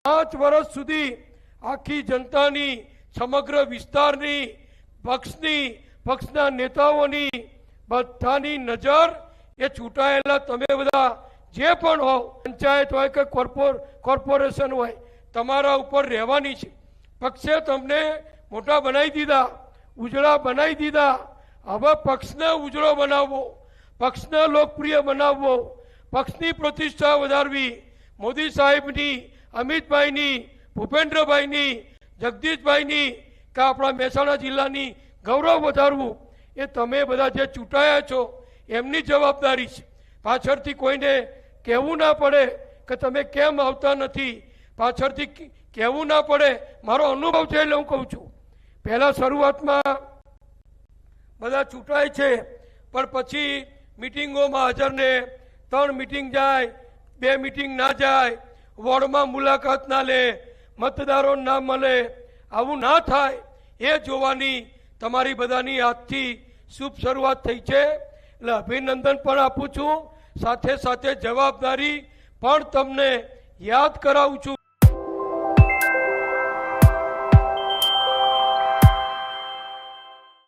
5 વર્ષ સુધી આખી જનતાની, સમગ્ર વિસ્તારની, પક્ષના નેતાઓની બધાની નજર એ ચૂંટાયેલા તમે બધા જે પણ હો, પંચાયત હોય કે કોર્પોરેશન હોય, તમારા ઉપર રહેવાની છે. પક્ષે તમને મોટા બનાવી દીધા, ઉજળા બનાવી દીધા. હવે પક્ષને ઉજળો બનાવવો, પક્ષને લોકપ્રિય બનાવવો, પક્ષની પ્રતિષ્ઠા વધારવી, મોદી સાહેબની, અમિતભાઈની, ભૂપેન્દ્રભાઈની, જગદીશભાઈની કે આપણા મહેસાણા જિલ્લાની ગૌરવ વધારવું, એ તમે બધા જે ચૂંટાયા છો એમની જવાબદારી છે. પાછળથી કોઈને કહેવું ના પડે કે તમે કેમ આવતા નથી, પાછળથી કહેવું ના પડે. મારો અનુભવ છે એટલે હું કહું છું. પહેલાં શરૂઆતમાં બધા ચૂંટાય છે, પણ પછી મિટિંગોમાં હાજર ને 3 મિટિંગ જાય, 2 મિટિંગ ના જાય, વોર્ડમાં મુલાકાત ના લે, મતદારો ના મળે. આવું ના થાય એ જોવાની તમારી બધાની આજથી શુભ શરૂઆત થઈ છે. એટલે અભિનંદન પણ આપું છું, સાથે સાથે જવાબદારી પણ તમને યાદ કરાવું છું.